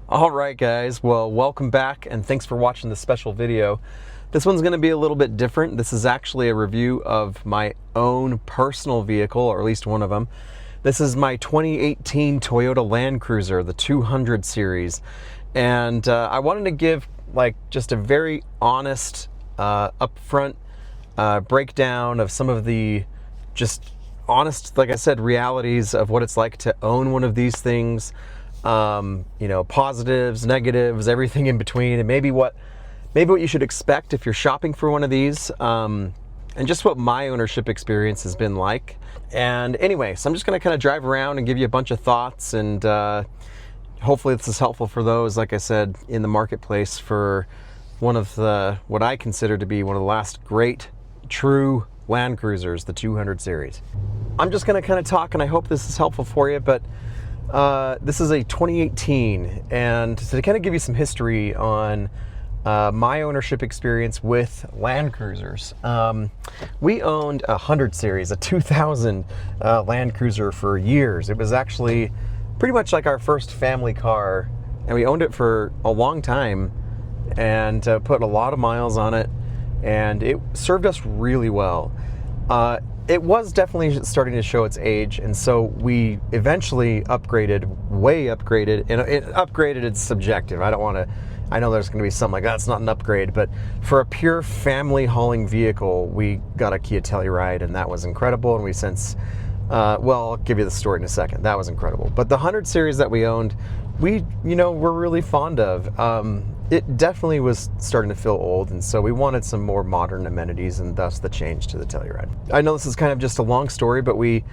Alright guys, well welcome back and thanks for watching this special video. This one's going to be a little bit different. This is actually a review of my own personal vehicle, or at least one of them. This is my 2018 Toyota Land Cruiser, the 200 series. And I wanted to give just a very honest, upfront breakdown of some of the just honest, like I said, realities of what it's like to own one of these things. You know, positives, negatives, everything in between, and maybe what you should expect if you're shopping for one of these, and just what my ownership experience has been like. And anyway, so I'm just going to kind of drive around and give you a bunch of thoughts, and hopefully this is helpful for those, like I said, in the marketplace for one of the, what I consider to be one of the last great true Land Cruisers, the 200 series. I'm just going to kind of talk, and I hope this is helpful for you, but this is a 2018, and to kind of give you some history on my ownership experience with Land Cruisers. We owned a 100 series, a 2000 Land Cruiser for years. It was actually pretty much like our first family car, and we owned it for a long time and put a lot of miles on it, and it served us really well. It was definitely starting to show its age, and so we eventually upgraded, way upgraded, and upgraded, it's subjective. I know there's going to be something like, that's not an upgrade, but for a pure family hauling vehicle, we got a Kia Telluride, and that was incredible, and we since, well, I'll give you the story in a second. That was incredible. But the 100 series that we owned, we're really fond of. It definitely was starting to feel old, and so we wanted some more modern amenities, and thus the change to the Telluride. I know this is kind of just a long story, but we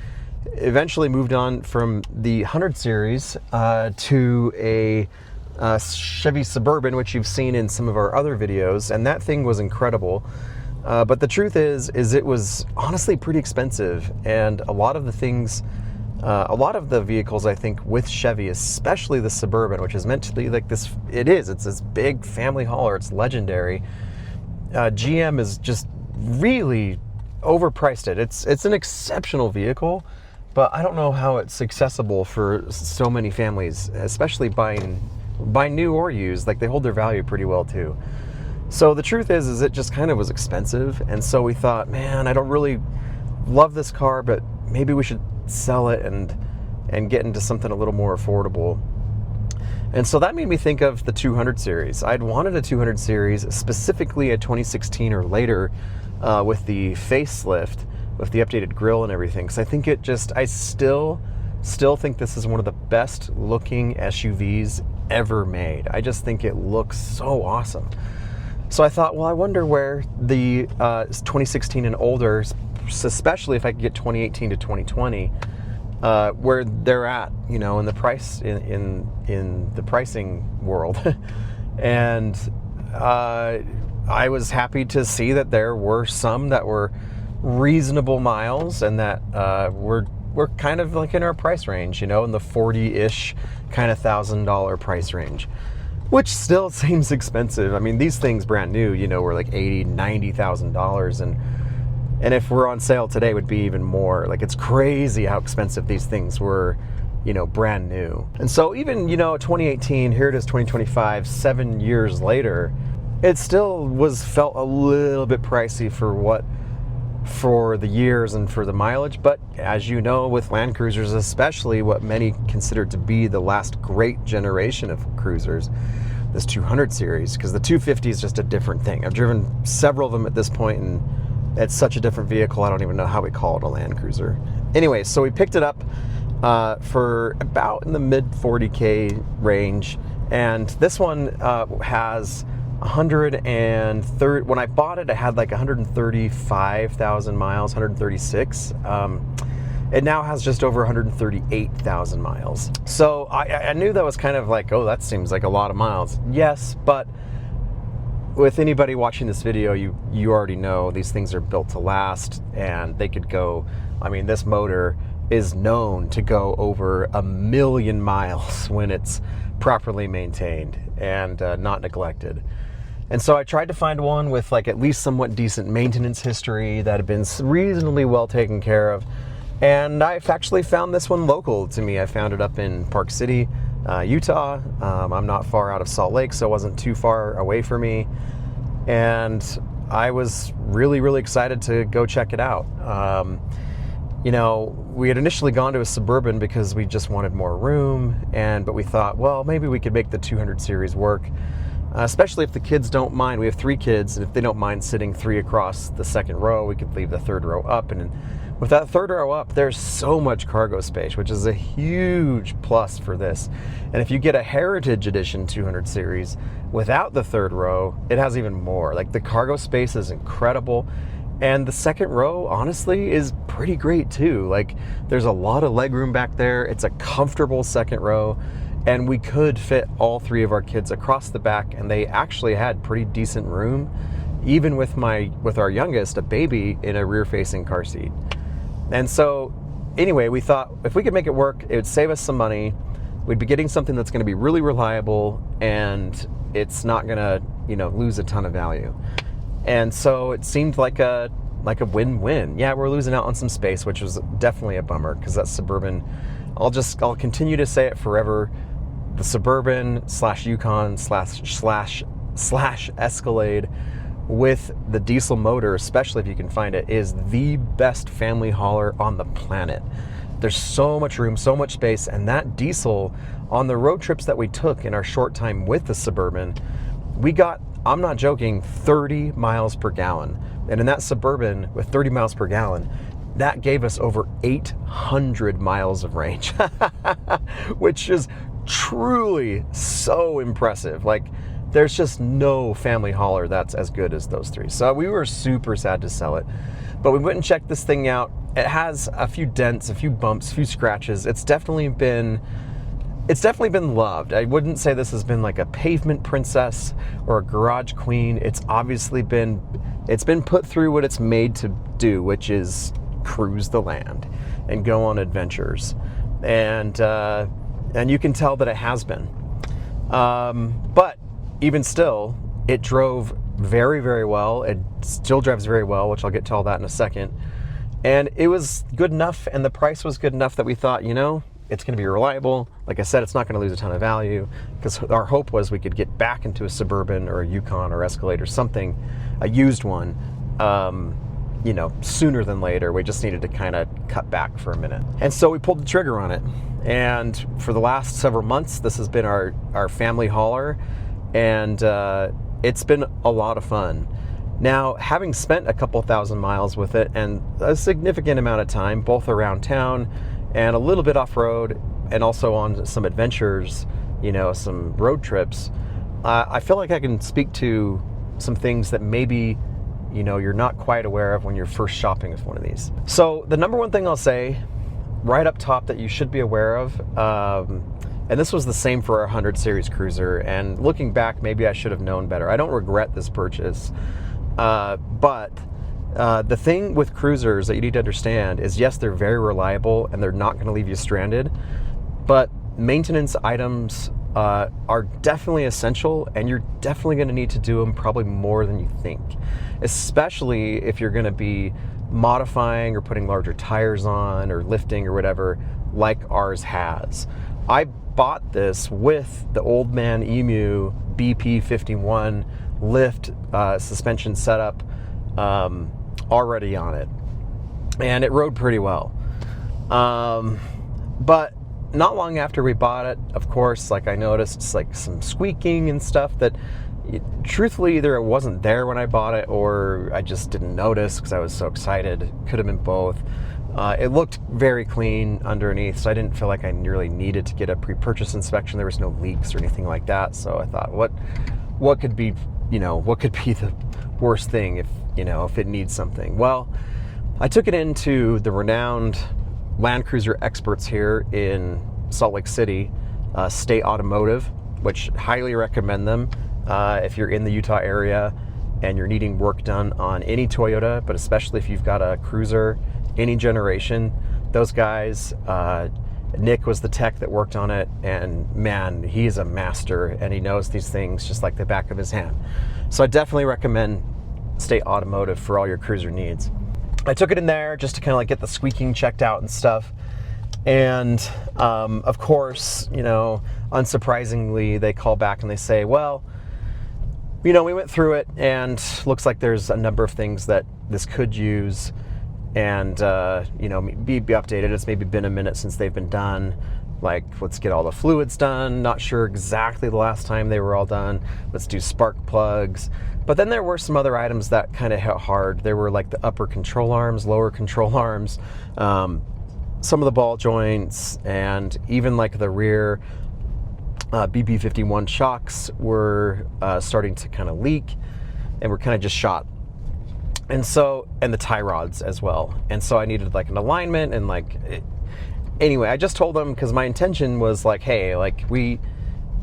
eventually moved on from the 100 series to a Chevy Suburban, which you've seen in some of our other videos, and that thing was incredible. But the truth is it was honestly pretty expensive, and a lot of the things, a lot of the vehicles, I think, with Chevy, especially the Suburban, which is meant to be like this, it's this big family hauler, it's legendary. GM is just really overpriced it. It's an exceptional vehicle, but I don't know how it's accessible for so many families, especially buying new or used. Like, they hold their value pretty well too. So the truth is it just kind of was expensive, and so we thought, man, I don't really love this car, but maybe we should sell it and get into something a little more affordable. And so that made me think of the 200 series. I'd wanted a 200 series, specifically a 2016 or later, with the facelift, with the updated grille and everything, because I think I still think this is one of the best looking SUVs ever made. I just think it looks so awesome. So I thought, well, I wonder where the 2016 and older, especially if I could get 2018 to 2020, where they're at, in the price, in the pricing world. And I was happy to see that there were some that were reasonable miles, and that were kind of like in our price range, in the 40-ish kind of $1,000 price range, which still seems expensive. I mean, these things brand new, were like $80,000, $90,000, and if we're on sale today, would be even more. Like, it's crazy how expensive these things were, brand new. And so even, 2018, here it is 2025, 7 years later, it still felt a little bit pricey for the years and for the mileage. But as you know, with Land Cruisers, especially what many consider to be the last great generation of cruisers, this 200 series, because the 250 is just a different thing. I've driven several of them at this point, and it's such a different vehicle, I don't even know how we call it a Land Cruiser. Anyway, so we picked it up for about in the mid 40K range, and this one has 130. When I bought it, I had like 135,000 miles, 136. It now has just over 138,000 miles. So I knew that was kind of like, oh, that seems like a lot of miles. Yes, but with anybody watching this video, you already know these things are built to last, and they could go, I mean, this motor is known to go over 1 million miles when it's properly maintained and not neglected. And so I tried to find one with like at least somewhat decent maintenance history that had been reasonably well taken care of. And I've actually found this one local to me. I found it up in Park City. Utah. I'm not far out of Salt Lake, so it wasn't too far away for me. And I was really, really excited to go check it out. You know, we had initially gone to a Suburban because we just wanted more room, but we thought, well, maybe we could make the 200 series work, especially if the kids don't mind. We have 3 kids, and if they don't mind sitting 3 across the second row, we could leave the third row up. And with that third row up, there's so much cargo space, which is a huge plus for this. And if you get a Heritage Edition 200 series without the third row, it has even more. Like, the cargo space is incredible. And the second row, honestly, is pretty great too. Like, there's a lot of leg room back there. It's a comfortable second row, and we could fit all 3 of our kids across the back, and they actually had pretty decent room, even with our youngest, a baby, in a rear-facing car seat. And so, anyway, we thought if we could make it work, it would save us some money. We'd be getting something that's going to be really reliable, and it's not going to, you know, lose a ton of value. And so it seemed like a win-win. Yeah, we're losing out on some space, which was definitely a bummer, because that Suburban, I'll continue to say it forever, the Suburban / Yukon / Escalade with the diesel motor, especially if you can find it, is the best family hauler on the planet. There's so much room, so much space, and that diesel, on the road trips that we took in our short time with the Suburban, we got, I'm not joking, 30 miles per gallon. And in that Suburban with 30 miles per gallon, that gave us over 800 miles of range, which is truly so impressive. Like, there's just no family hauler that's as good as those 3. So we were super sad to sell it, but we went and checked this thing out. It has a few dents, a few bumps, a few scratches. It's definitely been loved. I wouldn't say this has been like a pavement princess or a garage queen. It's obviously been put through what it's made to do, which is cruise the land and go on adventures. And you can tell that it has been. But even still, it drove very, very well. It still drives very well, which I'll get to all that in a second. And it was good enough, and the price was good enough that we thought, you know, it's going to be reliable. Like I said, it's not going to lose a ton of value, because our hope was we could get back into a Suburban or a Yukon or Escalade or something, a used one, you know, sooner than later. We just needed to kind of cut back for a minute. And so we pulled the trigger on it. And for the last several months, this has been our family hauler, and it's been a lot of fun. Now, having spent a couple thousand miles with it and a significant amount of time, both around town and a little bit off-road, and also on some adventures, you know, some road trips, I feel like I can speak to some things that maybe, you know, you're not quite aware of when you're first shopping with one of these. So the number one thing I'll say right up top that you should be aware of, and this was the same for our 100 series cruiser, and looking back, maybe I should have known better. I don't regret this purchase, but the thing with cruisers that you need to understand is, yes, they're very reliable and they're not going to leave you stranded, but maintenance items are definitely essential, and you're definitely going to need to do them probably more than you think, especially if you're going to be modifying or putting larger tires on or lifting or whatever, like ours has. I bought this with the Old Man Emu BP51 lift suspension setup already on it, and it rode pretty well. But not long after we bought it, of course, like, I noticed like some squeaking and stuff that, truthfully, either it wasn't there when I bought it or I just didn't notice because I was so excited. It could have been both. It looked very clean underneath, so I didn't feel like I really needed to get a pre-purchase inspection. There was no leaks or anything like that. So I thought, what could be, what could be the worst thing if it needs something? Well, I took it into the renowned Land Cruiser experts here in Salt Lake City, State Automotive, which highly recommend them if you're in the Utah area and you're needing work done on any Toyota, but especially if you've got a cruiser, any generation. Those guys, Nick was the tech that worked on it, and man, he's a master, and he knows these things just like the back of his hand. So I definitely recommend State Automotive for all your cruiser needs. I took it in there just to kind of like get the squeaking checked out and stuff, And of course, you know, unsurprisingly, they call back and they say, well, you know, we went through it and looks like there's a number of things that this could use, and you know, be updated. It's maybe been a minute since they've been done. Like, let's get all the fluids done. Not sure exactly the last time they were all done. Let's do spark plugs. But then there were some other items that kind of hit hard. There were like the upper control arms, lower control arms, some of the ball joints, and even like the rear BP51 shocks were starting to kind of leak and were kind of just shot. And so, and the tie rods as well. And so I needed like an alignment and like, anyway, I just told them, because my intention was like, hey, like we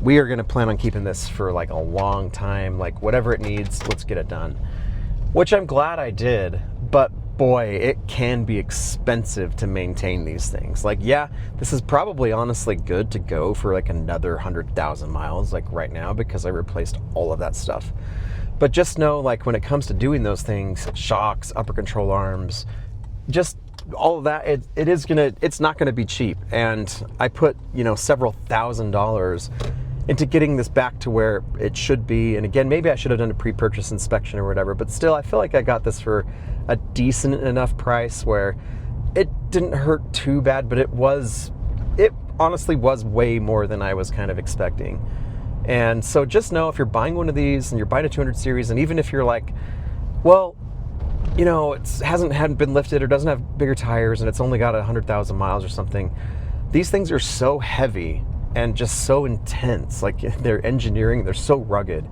are going to plan on keeping this for like a long time, like whatever it needs, let's get it done. Which I'm glad I did, but boy, it can be expensive to maintain these things. Like, yeah, this is probably honestly good to go for like another 100,000 miles, like right now, because I replaced all of that stuff. But just know, like, when it comes to doing those things, shocks, upper control arms, just all of that, it's not gonna be cheap. And I put, you know, several $1,000s into getting this back to where it should be. And again, maybe I should have done a pre-purchase inspection or whatever, but still, I feel like I got this for a decent enough price where it didn't hurt too bad, but it honestly was way more than I was kind of expecting. And so just know, if you're buying one of these and you're buying a 200 series, and even if you're like, well, you know, it hadn't been lifted or doesn't have bigger tires and it's only got 100,000 miles or something, these things are so heavy and just so intense. Like, their engineering, they're so rugged.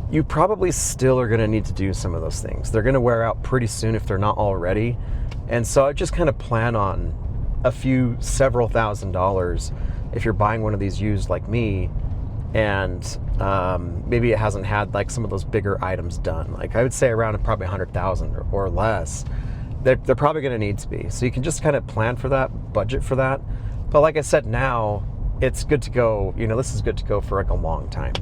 You probably still are going to need to do some of those things. They're going to wear out pretty soon if they're not already. And so I just kind of plan on several $1,000s if you're buying one of these used like me, and maybe it hasn't had like some of those bigger items done. Like, I would say around probably 100,000 or less. They're probably going to need to be. So you can just kind of plan for that, budget for that. But like I said, now it's good to go. You know, this is good to go for like a long time.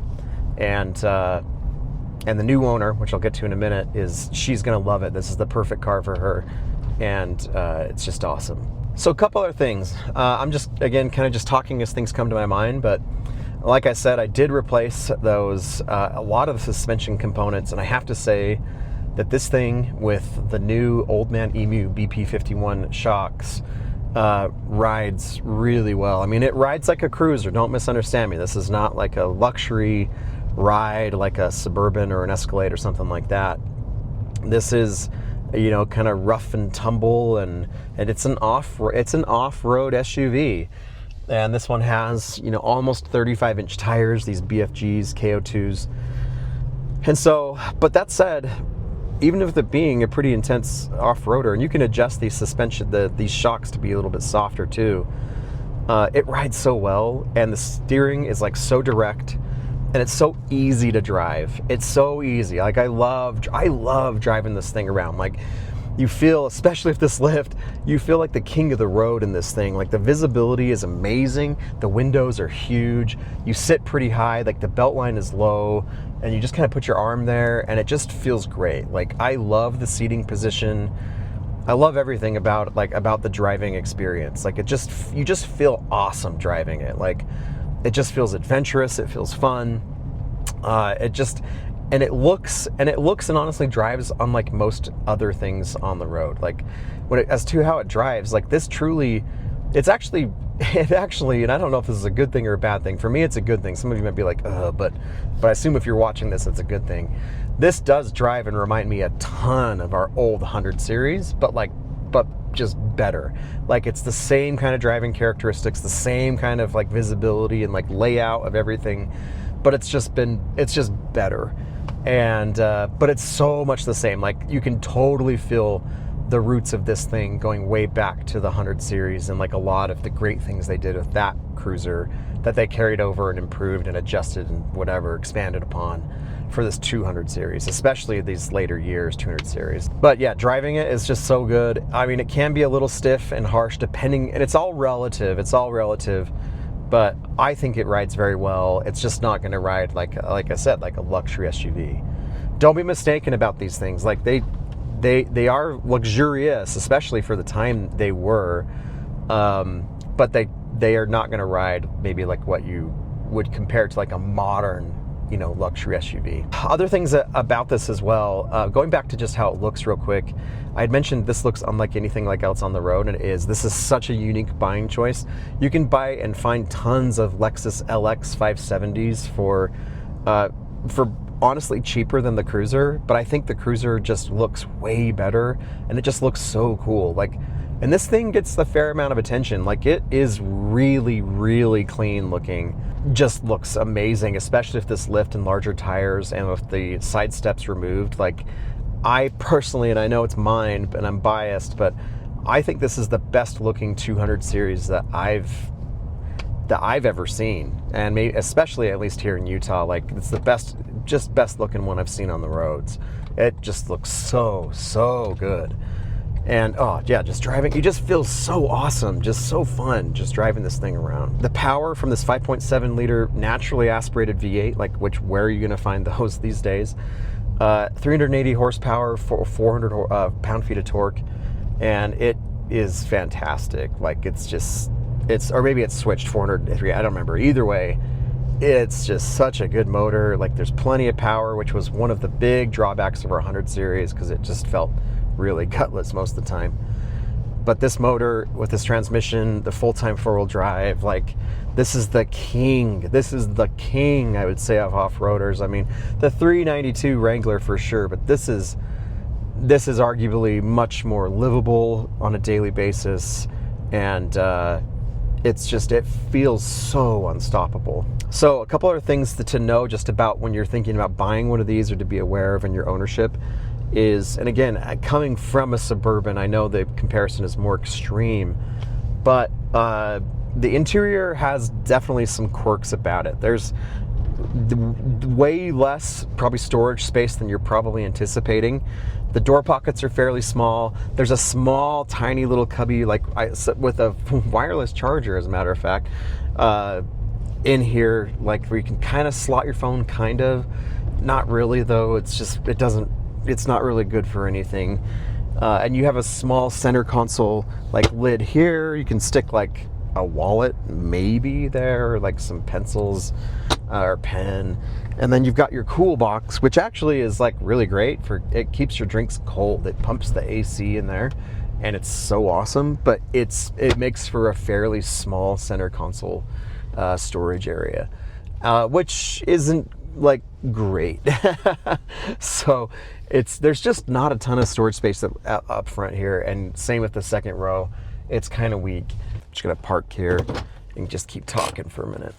And the new owner, which I'll get to in a minute, she's going to love it. This is the perfect car for her. And it's just awesome. So a couple other things. I'm just, again, kind of just talking as things come to my mind, but like I said, I did replace those, a lot of the suspension components, and I have to say that this thing with the new Old Man Emu BP51 shocks rides really well. I mean, it rides like a cruiser, don't misunderstand me. This is not like a luxury ride like a Suburban or an Escalade or something like that. This is, you know, kind of rough and tumble, and it's an off-road SUV. And this one has, you know, almost 35-inch tires, these BFGs, KO2s. And so, but that said, even with it being a pretty intense off-roader, and you can adjust these these shocks to be a little bit softer too, it rides so well, and the steering is like so direct, and it's so easy to drive. It's so easy. Like, I love driving this thing around. Like, you feel, especially with this lift, you feel like the king of the road in this thing. Like, the visibility is amazing. The windows are huge. You sit pretty high, like the belt line is low, and you just kind of put your arm there, and it just feels great. Like, I love the seating position. I love everything about the driving experience. Like, you just feel awesome driving it. Like, it just feels adventurous. It feels fun. It looks and honestly drives unlike most other things on the road. Like, as to how it drives, like, this truly, it actually, and I don't know if this is a good thing or a bad thing. For me, it's a good thing. Some of you might be like, but I assume if you're watching this, it's a good thing. This does drive and remind me a ton of our old 100 series, but just better. Like, it's the same kind of driving characteristics, the same kind of like visibility and like layout of everything, but it's just better. And but it's so much the same. Like, you can totally feel the roots of this thing going way back to the 100 series, and like a lot of the great things they did with that cruiser that they carried over and improved and adjusted and whatever, expanded upon for this 200 series, especially these later years 200 series. But yeah, driving it is just so good. I mean, it can be a little stiff and harsh depending, and it's all relative, but I think it rides very well. It's just not going to ride like I said, like a luxury SUV. Don't be mistaken about these things. Like, they are luxurious, especially for the time they were. but they are not going to ride maybe like what you would compare to like a modern, you know, luxury SUV. Other things about this as well, going back to just how it looks real quick, I had mentioned this looks unlike anything like else on the road, and it is. This is such a unique buying choice. You can buy and find tons of Lexus LX 570s for honestly cheaper than the Cruiser, but I think the Cruiser just looks way better, and it just looks so cool. Like, and this thing gets a fair amount of attention. Like, it is really, really clean looking. Just looks amazing, especially if this lift and larger tires and with the side steps removed. Like, I personally, and I know it's mine and I'm biased, but I think this is the best looking 200 series that I've ever seen, and maybe especially at least here in Utah. Like, it's the best looking one I've seen on the roads. It just looks so good. And oh yeah, just driving, you just feel so awesome, just so fun just driving this thing around. The power from this 5.7 liter naturally aspirated V8, like, which, where are you gonna find those these days? 380 horsepower, 400 pound-feet of torque, and it is fantastic. Like, or maybe it's switched 403, I don't remember. Either way, it's just such a good motor. Like, there's plenty of power, which was one of the big drawbacks of our 100 series, because it just felt really gutless most of the time. But this motor with this transmission, the full-time four-wheel drive, like, this is the king. This is the king, I would say, of off-roaders. I mean, the 392 Wrangler for sure, but this is arguably much more livable on a daily basis, and it feels so unstoppable. So a couple other things to know just about when you're thinking about buying one of these, or to be aware of in your ownership, is, and again, coming from a Suburban, I know the comparison is more extreme, but the interior has definitely some quirks about it. There's way less probably storage space than you're probably anticipating. The door pockets are fairly small. There's a small, tiny little cubby, like with a wireless charger, as a matter of fact, in here, like, where you can kind of slot your phone, kind of. Not really, though. It's not really good for anything. And you have a small center console, like, lid here. You can stick like a wallet maybe there, or like some pencils or pen. And then you've got your cool box, which actually is like really great for, it keeps your drinks cold. It pumps the AC in there, and it's so awesome. But it makes for a fairly small center console storage area, which isn't like great. So there's just not a ton of storage space up front here, and same with the second row. It's kind of weak. I'm just gonna park here and just keep talking for a minute.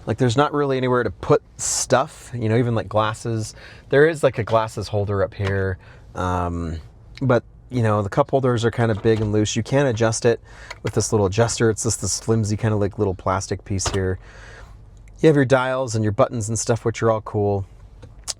Like, there's not really anywhere to put stuff, you know, even like glasses. There is like a glasses holder up here, but you know, the cup holders are kind of big and loose. You can adjust it with this little adjuster. It's just this flimsy kind of like little plastic piece here. You have your dials and your buttons and stuff, which are all cool.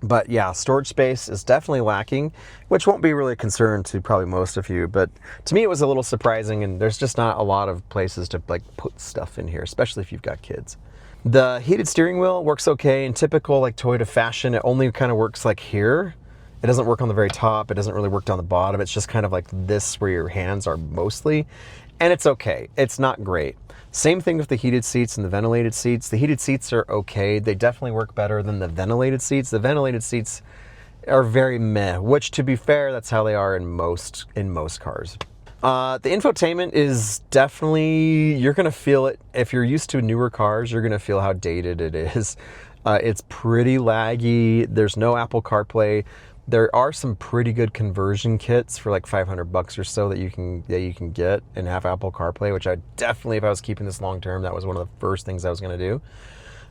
But yeah, storage space is definitely lacking, which won't be really a concern to probably most of you. But to me, it was a little surprising, and there's just not a lot of places to like put stuff in here, especially if you've got kids. The heated steering wheel works okay in typical like Toyota fashion. It only kind of works like here. It doesn't work on the very top. It doesn't really work down the bottom. It's just kind of like this, where your hands are mostly, and it's okay. It's not great. Same thing with the heated seats and the ventilated seats. The heated seats are okay. They definitely work better than the ventilated seats. The ventilated seats are very meh, which, to be fair, that's how they are in most cars. The infotainment is definitely, you're gonna feel it. If you're used to newer cars, you're gonna feel how dated it is. It's pretty laggy. There's no Apple CarPlay. There are some pretty good conversion kits for like $500 or so that you can get and have Apple CarPlay, which I definitely, if I was keeping this long term, that was one of the first things I was going to do.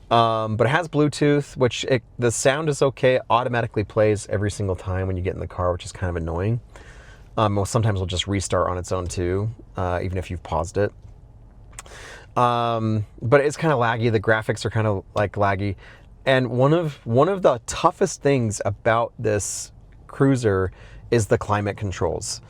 But it has Bluetooth, which the sound is okay. It automatically plays every single time when you get in the car, which is kind of annoying. Well, sometimes it'll just restart on its own too, even if you've paused it. But it's kind of laggy. The graphics are kind of like laggy. And one of the toughest things about this Cruiser is the climate controls.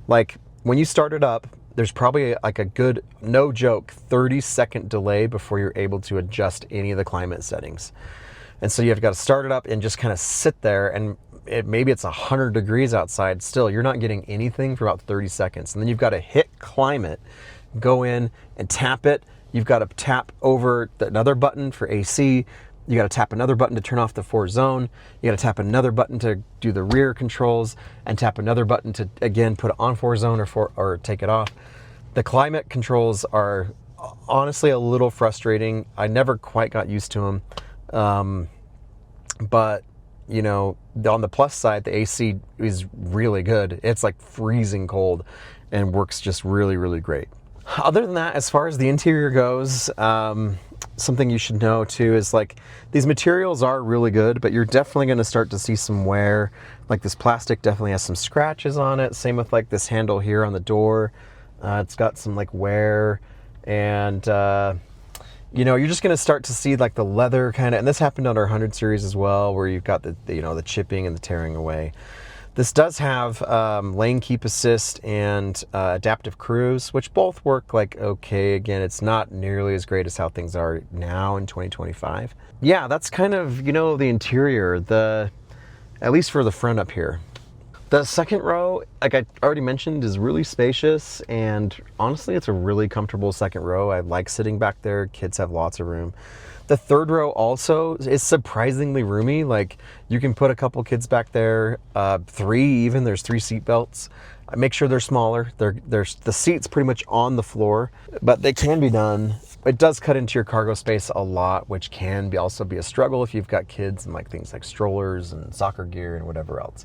Like, when you start it up, there's probably like a good, no joke, 30-second delay before you're able to adjust any of the climate settings. And so you've got to start it up and just kind of sit there, and maybe it's 100 degrees outside, still you're not getting anything for about 30 seconds. And then you've got to hit climate, go in and tap it. You've got to tap over another button for AC. You got to tap another button to turn off the 4-zone. You got to tap another button to do the rear controls, and tap another button to, again, put it on 4-zone or take it off. The climate controls are honestly a little frustrating. I never quite got used to them. But, you know, on the plus side, the AC is really good. It's like freezing cold and works just really, really great. Other than that, as far as the interior goes, something you should know too is like these materials are really good, but you're definitely going to start to see some wear. Like this plastic definitely has some scratches on it. Same with like this handle here on the door. It's got some like wear, and you know, you're just going to start to see like the leather kind of, and this happened on our 100 series as well, where you've got the you know, the chipping and the tearing away. This does have lane keep assist and adaptive cruise, which both work like okay. Again, it's not nearly as great as how things are now in 2025. Yeah, that's kind of, you know, the interior, at least for the front up here. The second row, like I already mentioned, is really spacious, and honestly, it's a really comfortable second row. I like sitting back there. Kids have lots of room. The third row also is surprisingly roomy. Like you can put a couple kids back there, 3 even. There's 3 seat belts. Make sure they're smaller. There's the seats pretty much on the floor, but they can be done. It does cut into your cargo space a lot, which can also be a struggle if you've got kids and like things like strollers and soccer gear and whatever else.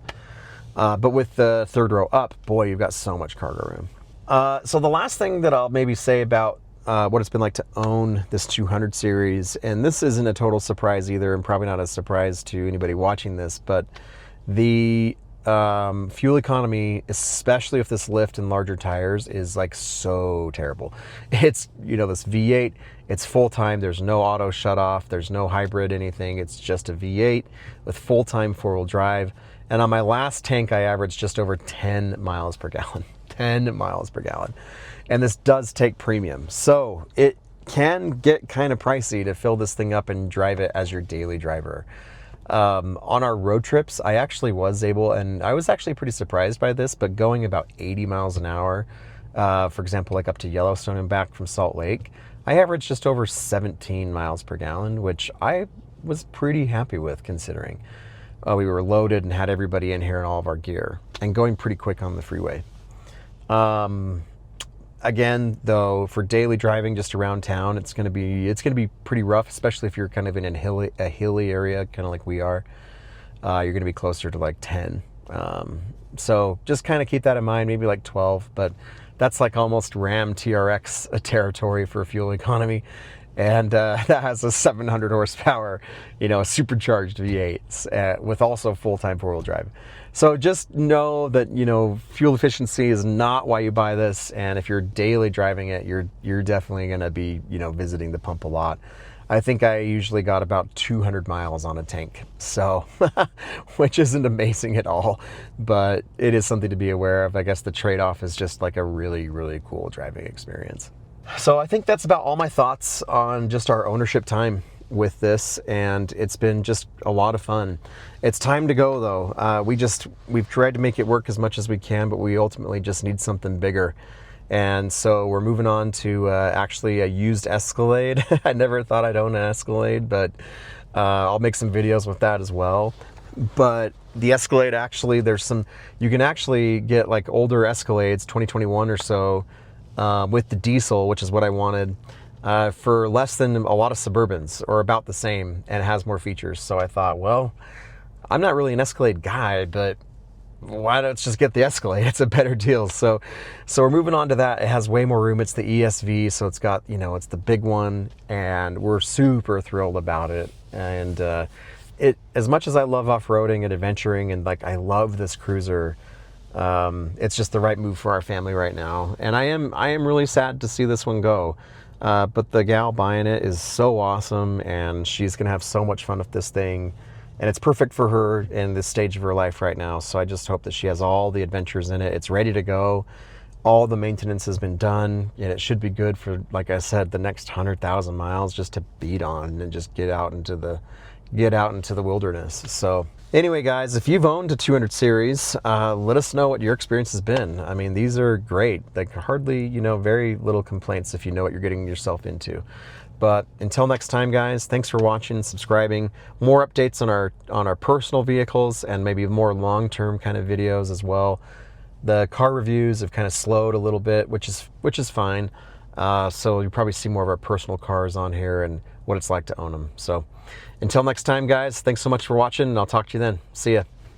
But with the third row up, boy, you've got so much cargo room. So the last thing that I'll maybe say about what it's been like to own this 200 series, and this isn't a total surprise either, and probably not a surprise to anybody watching this, but the fuel economy, especially with this lift and larger tires, is like so terrible. It's, you know, this V8, it's full-time, there's no auto shut off, there's no hybrid anything, it's just a V8 with full-time 4-wheel drive. And on my last tank, I averaged just over 10 miles per gallon. 10 miles per gallon. And this does take premium. So it can get kind of pricey to fill this thing up and drive it as your daily driver. On our road trips, I actually was able, and I was actually pretty surprised by this, but going about 80 miles an hour, for example, like up to Yellowstone and back from Salt Lake, I averaged just over 17 miles per gallon, which I was pretty happy with considering. We were loaded and had everybody in here and all of our gear, and going pretty quick on the freeway. Again, though, for daily driving just around town, it's gonna be pretty rough, especially if you're kind of in a hilly area, kind of like we are. You're gonna be closer to like 10. So just kind of keep that in mind, maybe like 12, but that's like almost Ram TRX territory for fuel economy. And that has a 700 horsepower, you know, supercharged V8s with also full-time 4-wheel drive. So just know that, you know, fuel efficiency is not why you buy this. And if you're daily driving it, you're definitely going to be, you know, visiting the pump a lot. I think I usually got about 200 miles on a tank, so which isn't amazing at all, but it is something to be aware of. I guess the trade-off is just like a really, really cool driving experience. So I think that's about all my thoughts on just our ownership time with this, and it's been just a lot of fun. It's time to go though. We've tried to make it work as much as we can, but we ultimately just need something bigger. And so we're moving on to actually a used Escalade. I never thought I'd own an Escalade, but I'll make some videos with that as well. But the Escalade, actually, you can actually get like older Escalades, 2021 or so, with the diesel, which is what I wanted, for less than a lot of Suburbans, or about the same, and it has more features. So I thought, well, I'm not really an Escalade guy, but why don't just get the Escalade? It's a better deal. So we're moving on to that. It has way more room. It's the ESV, so it's got, you know, it's the big one, and we're super thrilled about it. And it, as much as I love off-roading and adventuring, and like I love this cruiser, it's just the right move for our family right now. And I am really sad to see this one go. But the gal buying it is so awesome, and she's gonna have so much fun with this thing. And it's perfect for her in this stage of her life right now. So I just hope that she has all the adventures in it. It's ready to go. All the maintenance has been done, and it should be good for, like I said, the next 100,000 miles just to beat on and just get out into the wilderness. So Anyway, guys, if you've owned a 200 series, let us know what your experience has been. I mean, these are great. Like hardly, very little complaints if you know what you're getting yourself into. But until next time, guys, thanks for watching and subscribing. More updates on our personal vehicles and maybe more long-term kind of videos as well. The car reviews have kind of slowed a little bit, which is fine. So you'll probably see more of our personal cars on here and what it's like to own them. So until next time, guys, thanks so much for watching, and I'll talk to you then. See ya.